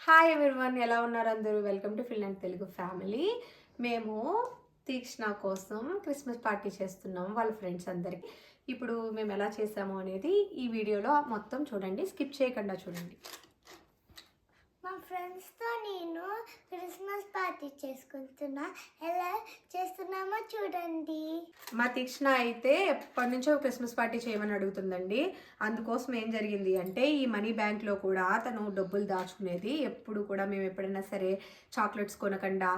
Hi everyone, ఎలా ఉన్నారు అందరూ? Welcome to Finland Telugu family. మేము తీక్షణ కోసం క్రిస్మస్ పార్టీ చేస్తున్నాము వాళ్ళ ఫ్రెండ్స్ అందరికి. ఇప్పుడు మేము ఎలా చేసాము అనేది ఈ వీడియోలో మొత్తం చూడండి, స్కిప్ చేయకుండా చూడండి. మా ఫ్రెండ్స్తో నేను క్రిస్మస్ పార్టీ చేసుకుంటున్నా. ఎలా చేస్తున్నామో చూడండి. మా తీక్షణ అయితే ఎప్పటి నుంచో క్రిస్మస్ పార్టీ చేయమని అడుగుతుందండి. అందుకోసం ఏం జరిగింది అంటే, ఈ మనీ బ్యాంక్లో కూడా తను డబ్బులు దాచుకునేది. ఎప్పుడు కూడా మేము ఎప్పుడైనా సరే చాక్లెట్స్ కొనకుండా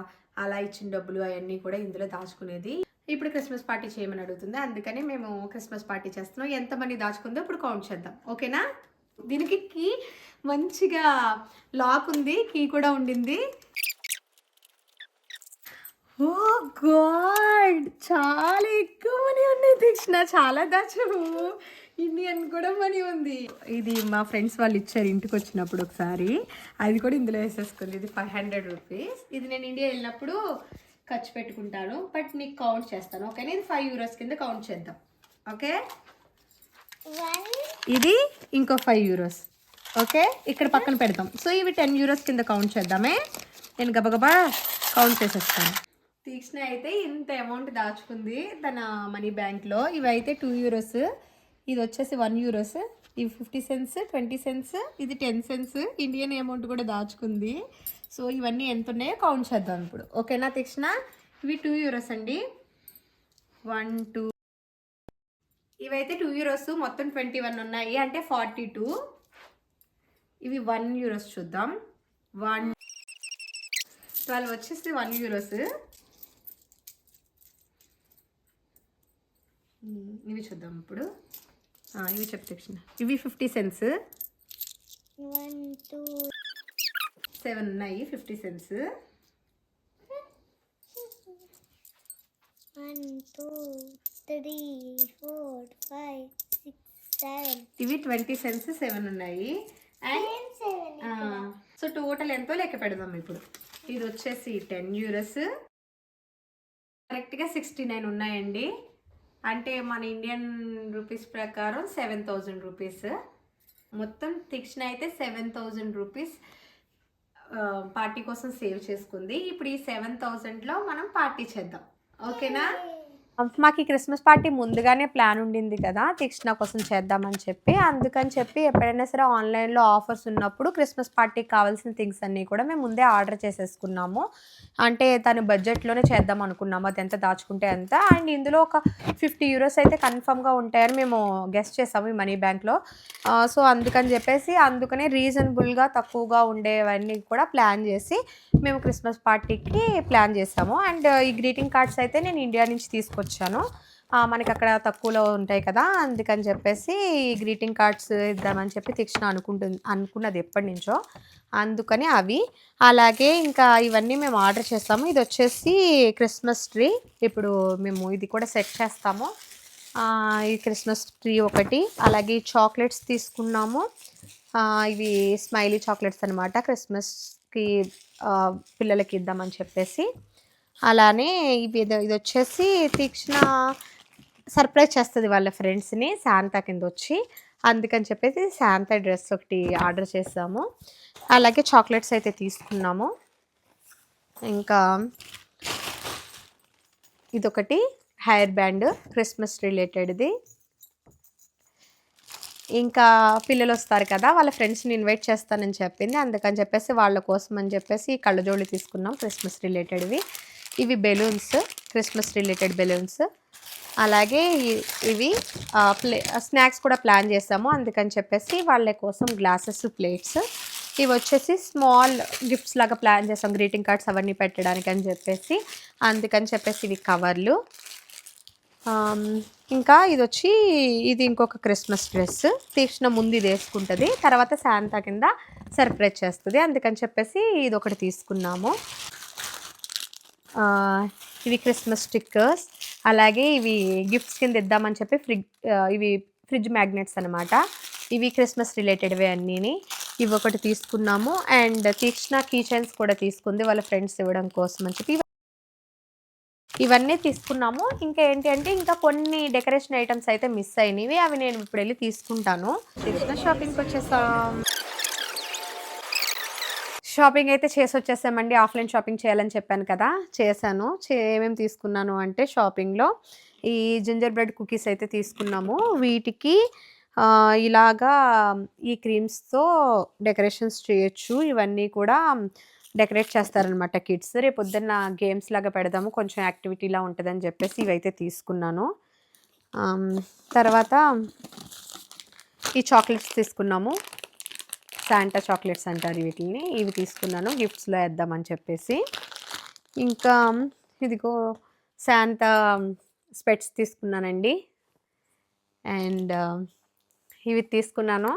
అలా ఇచ్చిన డబ్బులు అవన్నీ కూడా ఇందులో దాచుకునేది. ఇప్పుడు క్రిస్మస్ పార్టీ చేయమని అడుగుతుంది, అందుకని మేము క్రిస్మస్ పార్టీ చేస్తున్నాం. ఎంత మనీ దాచుకుందో ఇప్పుడు కౌంట్ చేద్దాం, ఓకేనా? దీనికి కీ మంచిగా లాక్ ఉంది, కీ కూడా ఉండింది. ఓ గాడ్, చాలా ఎక్కువ మనీ ఉంది తీక్షణ, చాలా దాచాము. ఇండియన్ కూడా మనీ ఉంది. ఇది మా ఫ్రెండ్స్ వాళ్ళు ఇచ్చారు ఇంటికి వచ్చినప్పుడు ఒకసారి, అది కూడా ఇందులో వేసేసుకుంది. ఇది 500 రూపీస్. ఇది నేను ఇండియా వెళ్ళినప్పుడు ఖర్చు పెట్టుకుంటాను, బట్ నీకు కౌంట్ చేస్తాను, ఓకేనా? ఇది 5 యూరోస్ కింద కౌంట్ చేద్దాం, ఓకే? ఇది ఇంకో 5 యూరోస్, ఓకే? ఇక్కడ పక్కన పెడదాం. సో ఇవి 10 యూరోస్ కింద కౌంట్ చేద్దామే. నేను గబగబా కౌంట్ చేసేస్తాను. తీక్షణ అయితే ఇంత అమౌంట్ దాచుకుంది తన మనీ బ్యాంక్లో. ఇవి అయితే 2 యూరోస్, ఇది వచ్చేసి 1 యూరోస్, ఇవి 50 సెంట్స్, 20 సెంట్స్, ఇది 10 సెంట్స్. ఇండియన్ అమౌంట్ కూడా దాచుకుంది. సో ఇవన్నీ ఎంత ఉన్నాయో కౌంట్ చేద్దాం ఇప్పుడు, ఓకేనా తీక్షణ? ఇవి 2 యూరోస్ అండి. 1 2, ఇవైతే 2 యూరోస్, మొత్తం 21 ఉన్నాయి, అంటే 42. ఇవి 1 యూరోస్ చూద్దాం. 1 12 వచ్చేసి 1 యూరోస్. ఇవి చూద్దాం ఇప్పుడు. ఇవి చెప్తే ఇవి 50 సెంట్స్. 1 2 7 ఉన్నాయి 50 సెంట్స్. 1 2 3 4 5 6 7. ఇవి 20 సెంట్స్ 7 ఉన్నాయి. అండ్ సో టోటల్ ఎంతో లెక్క పెడదాం ఇప్పుడు. ఇది వచ్చేసి 10 యూరోస్, కరెక్ట్గా 69 ఉన్నాయండి. అంటే మన ఇండియన్ రూపీస్ ప్రకారం 7000 రూపీస్. మొత్తం తీక్షణ అయితే 7000 రూపీస్ పార్టీ కోసం సేవ్ చేసుకుంది. ఇప్పుడు ఈ 7000లో మనం పార్టీ చేద్దాం, ఓకేనా? మాకు ఈ క్రిస్మస్ పార్టీ ముందుగానే ప్లాన్ ఉండింది కదా, తీక్షణ కోసం చేద్దామని చెప్పి. అందుకని చెప్పి ఎప్పుడైనా సరే ఆన్లైన్లో ఆఫర్స్ ఉన్నప్పుడు క్రిస్మస్ పార్టీకి కావాల్సిన థింగ్స్ అన్నీ కూడా మేము ముందే ఆర్డర్ చేసేసుకున్నాము. అంటే తను బడ్జెట్లోనే చేద్దాం అనుకున్నాము, అది ఎంత దాచుకుంటే అంత. అండ్ ఇందులో ఒక 50 యూరోస్ అయితే కన్ఫర్మ్గా ఉంటాయని మేము గెస్ట్ చేసాము ఈ మనీ బ్యాంక్లో. సో అందుకనే రీజనబుల్గా తక్కువగా ఉండేవన్నీ కూడా ప్లాన్ చేసి మేము క్రిస్మస్ పార్టీకి ప్లాన్ చేసాము. అండ్ ఈ గ్రీటింగ్ కార్డ్స్ అయితే నేను ఇండియా నుంచి తీసుకొచ్చాను, మనకి అక్కడ తక్కువలో ఉంటాయి కదా, అందుకని చెప్పేసి గ్రీటింగ్ కార్డ్స్ ఇద్దామని చెప్పి తీక్షణ అనుకున్నది ఎప్పటి నుంచో. అందుకని అవి, అలాగే ఇంకా ఇవన్నీ మేము ఆర్డర్ చేస్తాము. ఇది వచ్చేసి క్రిస్మస్ ట్రీ. ఇప్పుడు మేము ఇది కూడా సెట్ చేస్తాము. ఈ క్రిస్మస్ ట్రీ ఒకటి, అలాగే చాక్లెట్స్ తీసుకున్నాము. ఇవి స్మైలీ చాక్లెట్స్ అనమాట, క్రిస్మస్కి పిల్లలకి ఇద్దామని చెప్పేసి. అలానే ఇది వచ్చేసి తీక్షణ సర్ప్రైజ్ చేస్తుంది వాళ్ళ ఫ్రెండ్స్ని శాంతా కింద వచ్చి, అందుకని చెప్పేసి శాంతా డ్రెస్ ఒకటి ఆర్డర్ చేసాము. అలాగే చాక్లెట్స్ అయితే తీసుకున్నాము. ఇంకా ఇదొకటి హెయిర్ బ్యాండ్ క్రిస్మస్ రిలేటెడ్ది. ఇంకా పిల్లలు వస్తారు కదా, వాళ్ళ ఫ్రెండ్స్ని ఇన్వైట్ చేస్తానని చెప్పింది, అందుకని చెప్పేసి వాళ్ళ కోసం అని చెప్పేసి కళ్ళజోళ్ళు తీసుకున్నాం క్రిస్మస్ రిలేటెడ్వి. ఇవి బెలూన్స్, క్రిస్మస్ రిలేటెడ్ బెలూన్స్. అలాగే ఇవి స్నాక్స్ కూడా ప్లాన్ చేసాము, అందుకని చెప్పేసి వాళ్ళ కోసం గ్లాసెస్, ప్లేట్స్. ఇవి వచ్చేసి స్మాల్ గిఫ్ట్స్ లాగా ప్లాన్ చేసాం, గ్రీటింగ్ కార్డ్స్ అవన్నీ పెట్టడానికి అని చెప్పేసి. అందుకని చెప్పేసి ఇవి కవర్లు. ఇంకా ఇది ఇంకొక క్రిస్మస్ డ్రెస్. తీక్షణ ముందు ఇది వేసుకుంటుంది, తర్వాత శాంతా కింద సర్ప్రైజ్ చేస్తుంది, అందుకని చెప్పేసి ఇది ఒకటి తీసుకున్నాము. ఇవి క్రిస్మస్ స్టిక్కర్స్. అలాగే ఇవి గిఫ్ట్స్ కింద ఇద్దామని చెప్పి ఇవి ఫ్రిడ్జ్ మ్యాగ్నెట్స్ అనమాట. ఇవి క్రిస్మస్ రిలేటెడ్వే అన్నీని. ఇవి ఒకటి తీసుకున్నాము. అండ్ తీక్షణ కీ చైన్స్ కూడా తీసుకుంది వాళ్ళ ఫ్రెండ్స్ ఇవ్వడం కోసం అని చెప్పి. ఇవన్నీ తీసుకున్నాము. ఇంకా ఏంటి అంటే ఇంకా కొన్ని డెకరేషన్ ఐటమ్స్ అయితే మిస్ అయినవి, అవి నేను ఇప్పుడు వెళ్ళి తీసుకుంటాను. తీక్షణ షాపింగ్కి వచ్చేసాం. షాపింగ్ అయితే చేసి వచ్చేసామండి. ఆఫ్లైన్ షాపింగ్ చేయాలని చెప్పాను కదా, చేశాను. ఏమేమి తీసుకున్నాను అంటే షాపింగ్లో ఈ జింజర్ బ్రెడ్ కుకీస్ అయితే తీసుకున్నాము. వీటికి ఇలాగా ఈ క్రీమ్స్తో డెకరేషన్స్ చేయొచ్చు. ఇవన్నీ కూడా డెకరేట్ చేస్తారనమాట కిడ్స్. రేపు పొద్దున్న గేమ్స్ లాగా పెడదాము, కొంచెం యాక్టివిటీలా ఉంటుందని చెప్పేసి ఇవైతే తీసుకున్నాను. తర్వాత ఈ చాక్లెట్స్ తీసుకున్నాము. శాంటా చాక్లెట్స్ అంటారు వీటిని. ఇవి తీసుకున్నాను గిఫ్ట్స్లో వేద్దామని చెప్పేసి. ఇంకా ఇదిగో శాంటా స్పెట్స్ తీసుకున్నానండి. అండ్ ఇవి తీసుకున్నాను.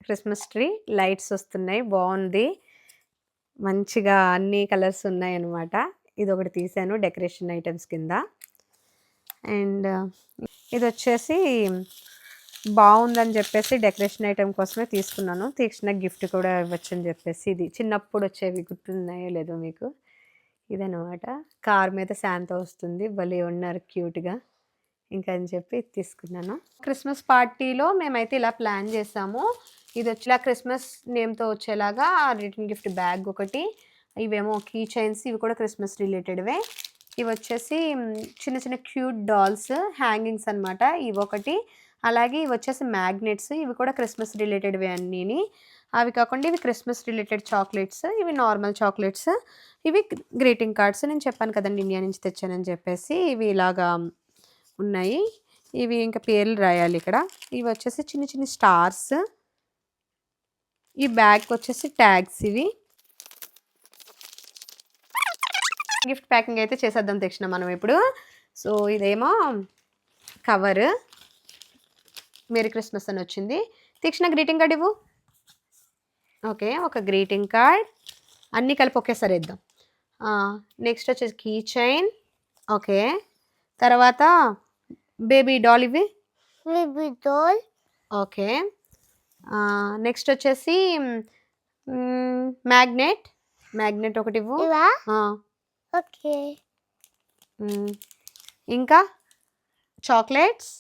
క్రిస్మస్ ట్రీ లైట్స్ వస్తున్నాయి, బాగుంది, మంచిగా అన్ని కలర్స్ ఉన్నాయి అన్నమాట. ఇది ఒకటి తీసాను డెకరేషన్ ఐటమ్స్ కింద. అండ్ ఇది వచ్చేసి బాగుందని చెప్పేసి డెకరేషన్ ఐటమ్ కోసమే తీసుకున్నాను. తీక్షణ గిఫ్ట్ కూడా ఇవ్వచ్చు అని చెప్పేసి. ఇది చిన్నప్పుడు వచ్చేవి గుర్తున్నాయో లేదో మీకు. ఇదనమాట, కార్ మీద శాంతా వస్తుంది, భలే ఉన్నారు క్యూట్గా. ఇంకా అని చెప్పి తీసుకున్నాను. క్రిస్మస్ పార్టీలో మేమైతే ఇలా ప్లాన్ చేసాము. ఇది వచ్చేలా క్రిస్మస్ నేమ్తో వచ్చేలాగా రిటర్న్ గిఫ్ట్ బ్యాగ్ ఒకటి, ఇవేమో కీ చైన్స్, ఇవి కూడా క్రిస్మస్ రిలేటెడ్వే. ఇవి వచ్చేసి చిన్న చిన్న క్యూట్ డాల్స్ హ్యాంగింగ్స్ అనమాట, ఇవి ఒకటి. అలాగే ఇవి వచ్చేసి మ్యాగ్నెట్స్, ఇవి కూడా క్రిస్మస్ రిలేటెడ్వే అన్నీని. అవి కాకుండా ఇవి క్రిస్మస్ రిలేటెడ్ చాక్లెట్స్, ఇవి నార్మల్ చాక్లెట్స్, ఇవి గ్రీటింగ్ కార్డ్స్. నేను చెప్పాను కదండి ఇండియా నుంచి తెచ్చానని చెప్పేసి. ఇవి ఇలాగా ఉన్నాయి. ఇవి ఇంకా పేర్లు రాయాలి ఇక్కడ. ఇవి వచ్చేసి చిన్న చిన్న స్టార్స్. ఈ బ్యాగ్ వచ్చేసి ట్యాగ్స్. ఇవి గిఫ్ట్ ప్యాకింగ్ అయితే చేసేద్దాం తెచ్చిన మనం ఇప్పుడు. సో ఇదేమో కవర్, మేరీ క్రిస్మస్ అని వచ్చింది. తీక్షణ గ్రీటింగ్ కార్డ్ ఇవ్వు. ఓకే, ఒక గ్రీటింగ్ కార్డ్, అన్నీ కలిపి ఒకేసారి వేద్దాం. నెక్స్ట్ వచ్చేసి కీ చైన్. ఓకే, తర్వాత బేబీ డాల్, ఇవి బేబీ డాల్. ఓకే, నెక్స్ట్ వచ్చేసి మ్యాగ్నెట్ ఒకటి ఇవ్వు. ఓకే, ఇంకా చాక్లెట్స్.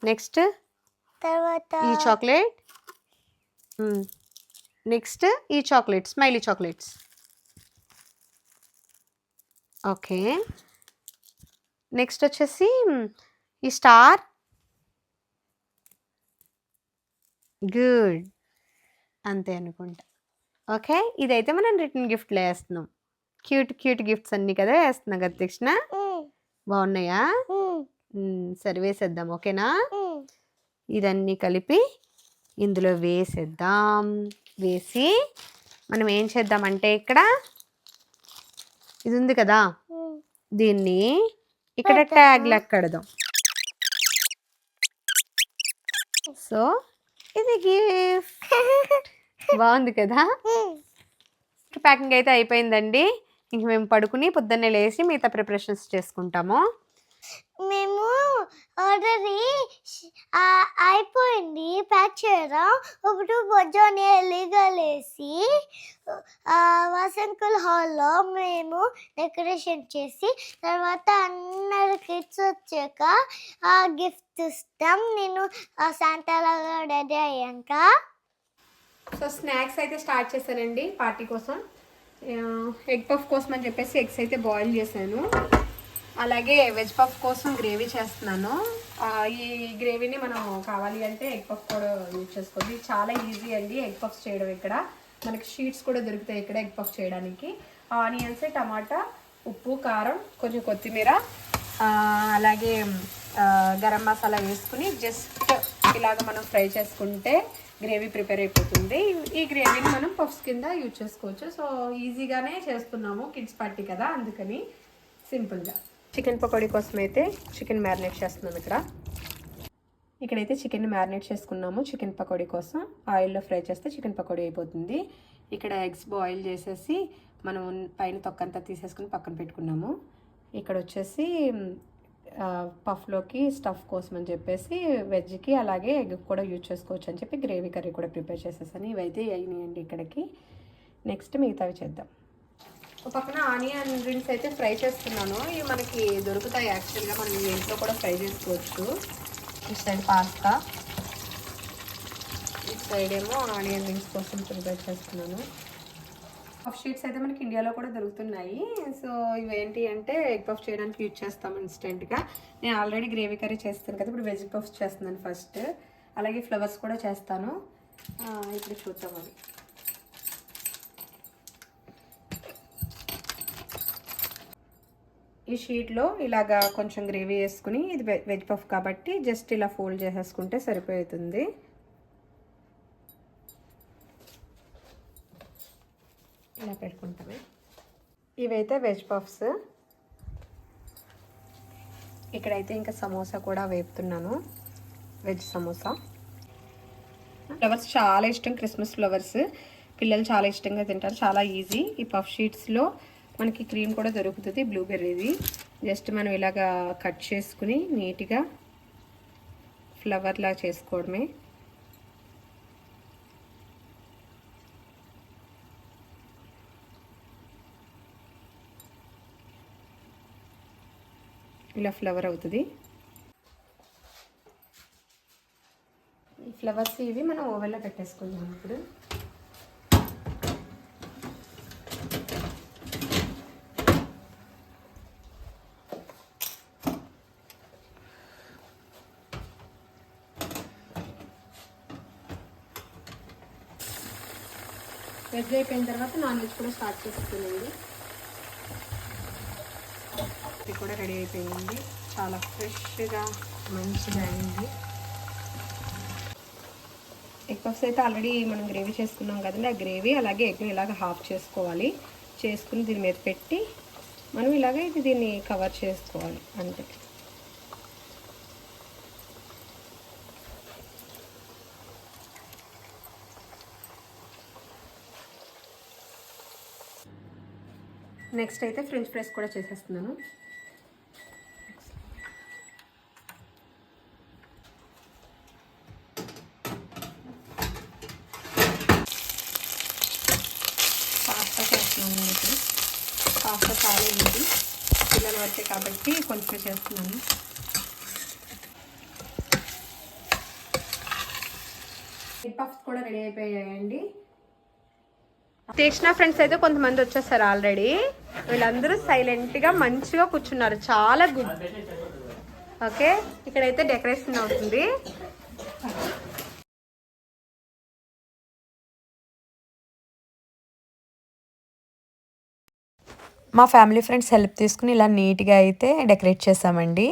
నెక్స్ట్ తర్వాత ఈ చాక్లెట్. నెక్స్ట్ ఈ chocolate, smiley chocolates. Okay, next వచ్చేసి ఈ స్టార్. గుడ్, అంతే అనుకుంటా. ఓకే, ఇదైతే మనం రిటర్న్ గిఫ్ట్లో వేస్తున్నాం. క్యూట్ గిఫ్ట్స్ అన్నీ కదా వేస్తున్నాం కదా తీక్షణ. బాగున్నాయా? సరే వేసేద్దాం. ఓకేనా? ఇదన్నీ కలిపి ఇందులో వేసేద్దాం. వేసి మనం ఏం చేద్దామంటే ఇక్కడ ఇది ఉంది కదా, దీన్ని ఇక్కడ ట్యాగ్ లెక్కడదాం. సో ఇది గిఫ్ట్, బాగుంది కదా. ప్యాకింగ్ అయితే అయిపోయిందండి. ఇంక మేము పడుకుని పొద్దున్నే లేచి మిగతా ప్రిపరేషన్స్ చేసుకుంటాము. మేము ఆల్రెడీ అయిపోయింది ప్యాక్ చేయడం. ఇప్పుడు పొద్దున్నే ఎర్లీగా లేసి వసంతకుల హాల్లో మేము డెకరేషన్ చేసి తర్వాత అందరు కిడ్స్ వచ్చాక గిఫ్ట్ ఇస్తాం. నేను శాంతాలాగా రెడీ అయ్యాక. సో స్నాక్స్ అయితే స్టార్ట్ చేశానండి పార్టీ కోసం. ఎగ్ పఫ్ కోసం అని చెప్పేసి ఎగ్స్ అయితే బాయిల్ చేశాను. అలాగే వెజ్ పఫ్ కోసం గ్రేవీ చేస్తున్నాను. ఈ గ్రేవీని మనం కావాలి అంటే ఎగ్ పఫ్ కూడా యూజ్ చేసుకోవాలి. చాలా ఈజీ అండి ఎగ్ పఫ్స్ చేయడం. ఇక్కడ మనకి షీట్స్ కూడా దొరుకుతాయి ఇక్కడ ఎగ్ పఫ్ చేయడానికి. ఆనియన్స్, టమాటా, ఉప్పు, కారం, కొంచెం కొత్తిమీర, అలాగే గరం మసాలా వేసుకుని జస్ట్ ఇలాగ మనం ఫ్రై చేసుకుంటే గ్రేవీ ప్రిపేర్ అయిపోతుంది. ఈ గ్రేవీని మనం పఫ్స్ కింద యూజ్ చేసుకోవచ్చు. సో ఈజీగానే చేస్తున్నాము, కిడ్స్ పార్టీ కదా, అందుకని సింపుల్గా. చికెన్ పకోడీ కోసం అయితే చికెన్ మ్యారినేట్ చేస్తున్నాను. ఇక్కడైతే చికెన్ మ్యారినేట్ చేసుకున్నాము. చికెన్ పకోడీ కోసం ఆయిల్లో ఫ్రై చేస్తే చికెన్ పకోడీ అయిపోతుంది. ఇక్కడ ఎగ్స్ బాయిల్ చేసేసి మనం పైన తొక్కంతా తీసేసుకుని పక్కన పెట్టుకున్నాము. ఇక్కడ వచ్చేసి పఫ్లోకి స్టఫ్ కోసం అని చెప్పేసి వెజ్కి అలాగే ఎగ్ కూడా యూజ్ చేసుకోవచ్చు అని చెప్పి గ్రేవీ కర్రీ కూడా ప్రిపేర్ చేసేసాను. ఇవైతే అయినాయండి ఇక్కడికి. నెక్స్ట్ మిగతావి చేద్దాం. ఒక పక్కన ఆనియన్ రింగ్స్ అయితే ఫ్రై చేస్తున్నాను. ఇవి మనకి దొరుకుతాయి యాక్చువల్గా, మనం ఇంట్లో కూడా ఫ్రై చేసుకోవచ్చు. ఇటు సైడ్ పాస్తా, ఇటు సైడ్ ఏమో ఆనియన్ రింగ్స్ కోసం ప్రిపేర్ చేస్తున్నాను. పఫ్ షీట్స్ అయితే మనకి ఇండియాలో కూడా దొరుకుతున్నాయి. సో ఇవేంటి అంటే ఎగ్ పఫ్ చేయడానికి యూజ్ చేస్తాం ఇన్స్టెంట్గా. నేను ఆల్రెడీ గ్రేవీ కర్రీ చేస్తాను కదా, ఇప్పుడు వెజ్ పఫ్స్ చేస్తున్నాను ఫస్ట్. అలాగే ఫ్లవర్స్ కూడా చేస్తాను. ఇప్పుడు చూద్దాం అవి. ఈ షీట్లో ఇలాగా కొంచెం గ్రేవీ వేసుకుని, ఇది వెజ్ పఫ్ కాబట్టి జస్ట్ ఇలా ఫోల్డ్ చేసేసుకుంటే సరిపోతుంది. ఇలా పెట్టుకుంటాము. ఇవైతే వెజ్ పఫ్స్. ఇక్కడైతే ఇంకా సమోసా కూడా వేపుతున్నాను, వెజ్ సమోసా. ఫ్లవర్స్ చాలా ఇష్టం, క్రిస్మస్ ఫ్లవర్స్ పిల్లలు చాలా ఇష్టంగా తింటారు. చాలా ఈజీ. ఈ పఫ్ షీట్స్లో మనకి క్రీమ్ కూడా దొరుకుతుంది, బ్లూబెర్రీది. జస్ట్ మనం ఇలాగా కట్ చేసుకుని నీట్గా ఫ్లవర్లా చేసుకోవడమే. ఇలా ఫ్లవర్ అవుతుంది. ఈ ఫ్లవర్స్ ఇవి మనం ఓవెన్లో పెట్టేసుకుందాం. ఇప్పుడు వెజ్ అయిపోయిన తర్వాత నాన్ వెజ్ కూడా స్టార్ట్ చేసుకున్నాండి. ఇది కూడా రెడీ అయిపోయింది, చాలా ఫ్రెష్గా మంచిగా అయింది. ఎగ్ పఫ్స్ అయితే ఆల్రెడీ మనం గ్రేవీ చేసుకున్నాం కదండి, ఆ గ్రేవీ అలాగే ఎగ్ని ఇలాగ హాఫ్ చేసుకోవాలి. చేసుకుని దీని మీద పెట్టి మనం ఇలాగ దీన్ని కవర్ చేసుకోవాలి అంతే. నెక్స్ట్ అయితే ఫ్రెంచ్ ఫ్రైస్ కూడా చేసేస్తున్నాను. పాస్తా చేస్తున్నాను ఇప్పుడు. పాస్తా చాలా ఉంది, పిల్లల వరకే కాబట్టి కొంచెం చేస్తున్నాను. ఎగ్ పఫ్స్ కూడా రెడీ అయిపోయాయండి. తీక్షణ ఫ్రెండ్స్ అయితే కొంతమంది వచ్చేస్తారు ఆల్రెడీ. వీళ్ళందరూ సైలెంట్గా మంచిగా కూర్చున్నారు, చాలా గుడ్. ఓకే, ఇక్కడైతే డెకరేషన్ అవుతుంది. మా ఫ్యామిలీ ఫ్రెండ్స్ హెల్ప్ తీసుకుని ఇలా నీట్గా అయితే డెకరేట్ చేసామండి.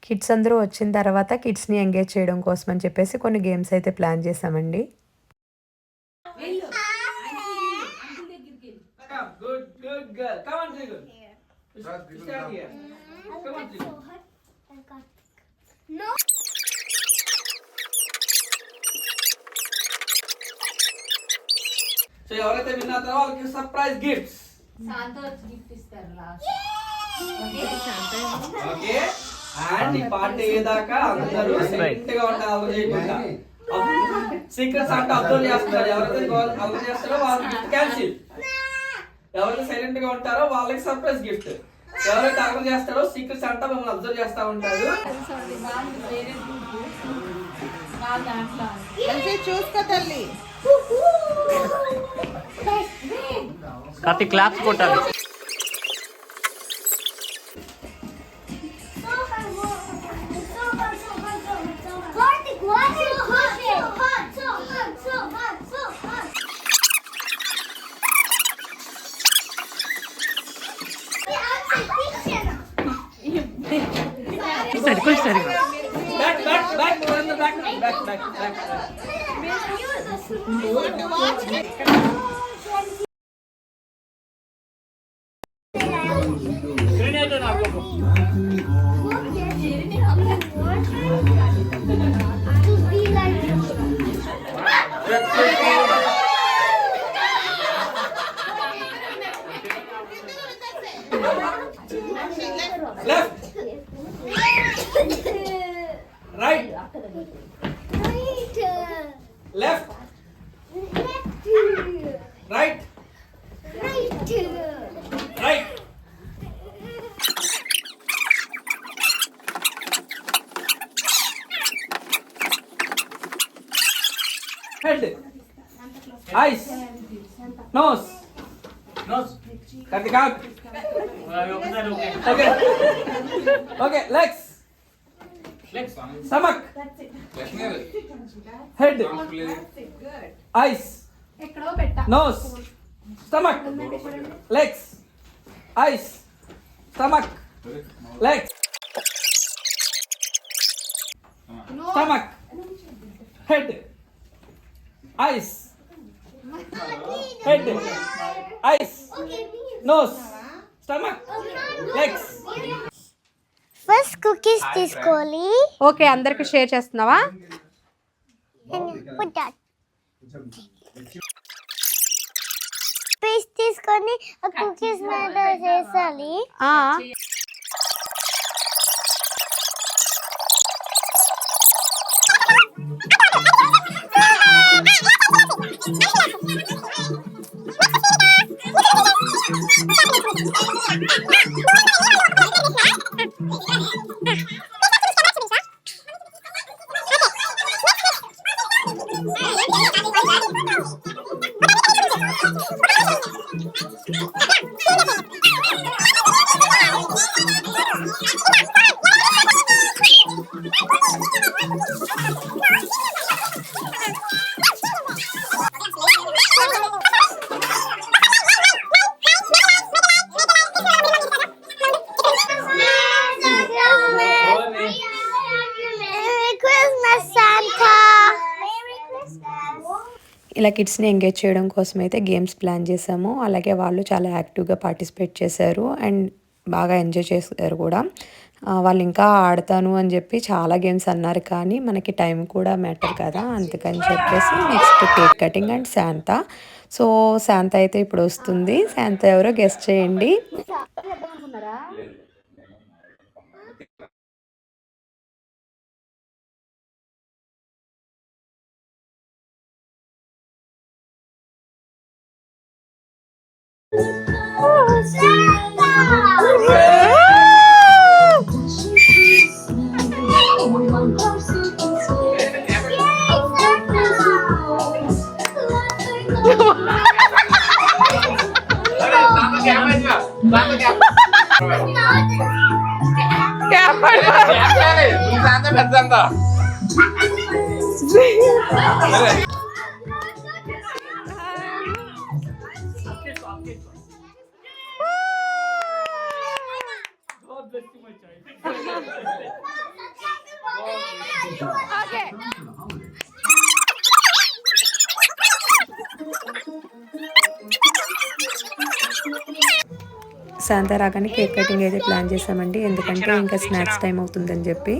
కిడ్స్ అందరూ వచ్చిన తర్వాత కిడ్స్ని ఎంగేజ్ చేయడం కోసం అని చెప్పేసి కొన్ని గేమ్స్ అయితే ప్లాన్ చేసామండి. సో ఎవరైతే విన్ అవుతారో వాళ్ళకి సర్ప్రైజ్ గిఫ్ట్స్. ఓకే, అండ్ ఈ పార్టీ అయ్యేదాకా అందరూ సైలెంట్ గా ఉండాలి, చేయకుండా సీక్రెట్స్ అంటే అబ్జర్వ్ చేస్తున్నారు. ఎవరైతే అబ్జర్వ్ చేస్తారో వాళ్ళకి గిఫ్ట్ క్యాన్సిల్. ఎవరైతే సైలెంట్ గా ఉంటారో వాళ్ళకి సర్ప్రైజ్ గిఫ్ట్. ఎవరైతే అబ్జర్వ్ చేస్తారో సీక్రెట్స్ అంటే మిమ్మల్ని అబ్జర్వ్ చేస్తా ఉంటారు. చూసుకో తల్లి. కార్తీక్ క్లాప్స్ కొట్టాలి. సరే back back back back back back back. Left, right, left, right, right. head, eyes, nose, Kartik out. Okay, legs, stomach, head, eyes, nose, stomach, legs, eyes, stomach, legs, stomach, head, eyes, head, eyes, nose, stomach, legs. First cookies తీసుకోవాలి. Okay, అందరికి share చేస్తున్నావా? Piece తీసుకొని ఆ cookies మీద చేసాలి. ఇలా కిడ్స్ని engage చేయడం కోసం అయితే గేమ్స్ ప్లాన్ చేసాము. అలాగే వాళ్ళు చాలా యాక్టివ్గా పార్టిసిపేట్ చేశారు అండ్ బాగా ఎంజాయ్ చేశారు కూడా. వాళ్ళు ఇంకా ఆడతాను అని చెప్పి చాలా గేమ్స్ అన్నారు, కానీ మనకి టైం కూడా మ్యాటర్ కదా, అందుకని చెప్పేసి next cake cutting and Santa. So Santa అయితే ఇప్పుడు వస్తుంది. శాంతా ఎవరో గెస్ట్ చేయండి. శాంతా రాగానే కేక్ కటింగ్ అయితే ప్లాన్ చేసామండి, ఎందుకంటే ఇంకా స్నాక్స్ టైం అవుతుందని చెప్పి.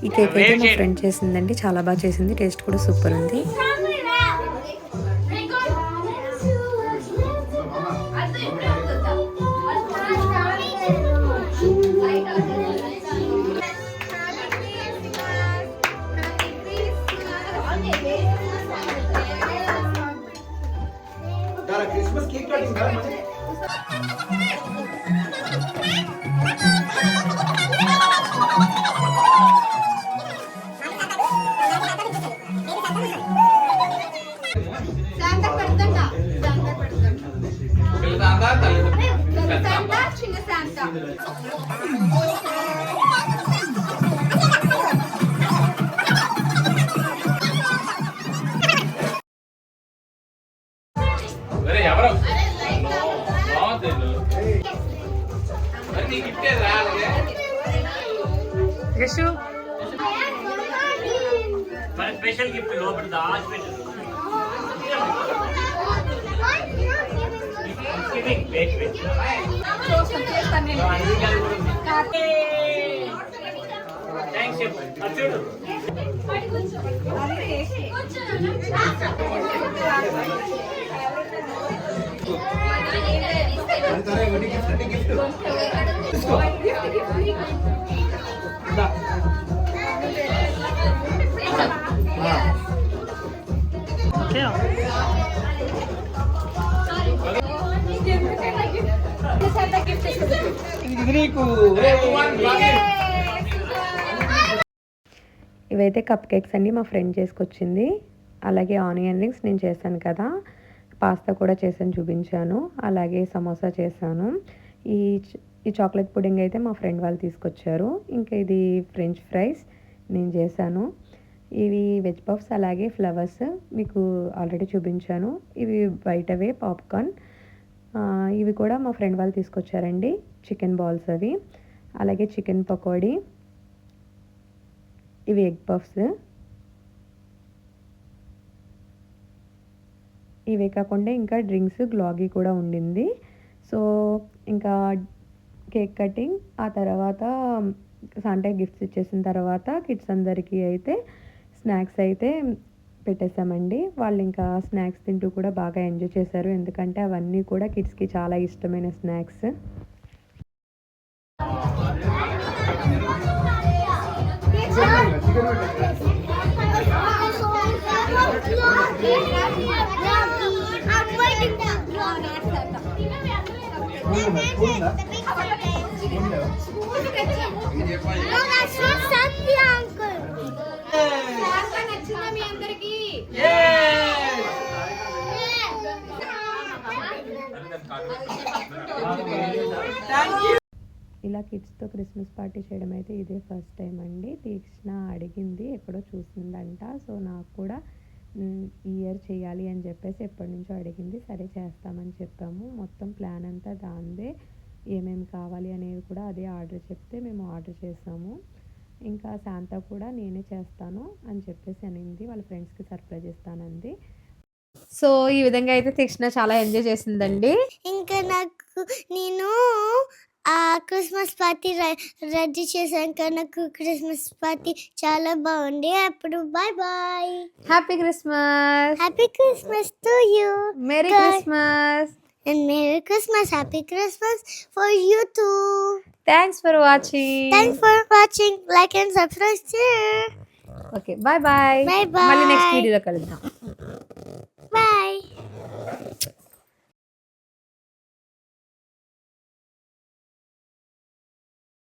ఈ కేక్ అయితే మా ఫ్రెండ్ చేసిందండి, చాలా బాగా చేసింది, టేస్ట్ కూడా సూపర్ ఉంది. స్పెషల్ గిఫ్ట్ లోపల దాచిపెట్టు. చూడు ఇవైతే కప్ కేక్స్ అండి, మా ఫ్రెండ్ చేసుకొచ్చింది. అలాగే ఆనియన్ రింగ్స్ నేను చేశాను కదా, పాస్తా కూడా చేశాను చూపించాను, అలాగే సమోసా చేశాను. ఈ ఈ చాక్లెట్ పుడింగ్ అయితే మా ఫ్రెండ్ వాళ్ళు తీసుకొచ్చారు. ఇంకా ఇది ఫ్రెంచ్ ఫ్రైస్ నేను చేశాను. ఇవి వెజ్ పఫ్స్ అలాగే ఫ్లవర్స్ మీకు ఆల్రెడీ చూపించాను. ఇవి బయటవే పాప్కార్న్, ఇవి కూడా మా ఫ్రెండ్ వాళ్ళు తీసుకొచ్చారండి. చికెన్ బాల్స్ అవి, అలాగే చికెన్ పకోడీ, ఇవి ఎగ్ పఫ్స్. ఇవే కాకుండా ఇంకా డ్రింక్స్ గ్లాగీ కూడా ఉండింది. సో ఇంకా కేక్ కటింగ్, ఆ తర్వాత సాంటా గిఫ్ట్స్ ఇచ్చేసిన తర్వాత కిడ్స్ అందరికీ అయితే స్నాక్స్ అయితే పెట్టేశామండి. వాళ్ళు ఇంకా స్నాక్స్ తింటూ కూడా బాగా ఎంజాయ్ చేశారు, ఎందుకంటే అవన్నీ కూడా కిడ్స్కి చాలా ఇష్టమైన స్నాక్స్. ఇలా కిడ్స్తో క్రిస్మస్ పార్టీ చేయడం అయితే ఇదే ఫస్ట్ టైం అండి. తీక్షణ అడిగింది, ఎక్కడో చూసిందంట. సో నాకు కూడా ఈ ఇయర్ చేయాలి అని చెప్పేసి ఎప్పటి నుంచో అడిగింది. సరే చేస్తామని చెప్పాము. మొత్తం ప్లాన్ అంతా దాందే, ఏమేమి కావాలి అనేవి కూడా అదే ఆర్డర్ చెప్తే మేము ఆర్డర్ చేసాము. ఇంకా శాంతా కూడా నేనే చేస్తాను అని చెప్పేసి అనింది, వాళ్ళ ఫ్రెండ్స్కి సర్ప్రైజ్ ఇస్తానంది. సో ఈ విధంగా అయితే తీక్షణ చాలా ఎంజాయ్ చేసిందండి. ఇంకా నేను ఆ క్రిస్మస్ పార్టీ రెడీ చేశాక నాకు క్రిస్మస్ పార్టీ చాలా బాగుంది. అప్పుడు bye bye, happy Christmas, happy Christmas to you, merry Christmas, and Merry Christmas, Happy Christmas for you too. Thanks for watching. Thanks for watching, like and subscribe. Okay, bye bye. Bye bye. మళ్ళీ next వీడియోలో కలుద్దాం.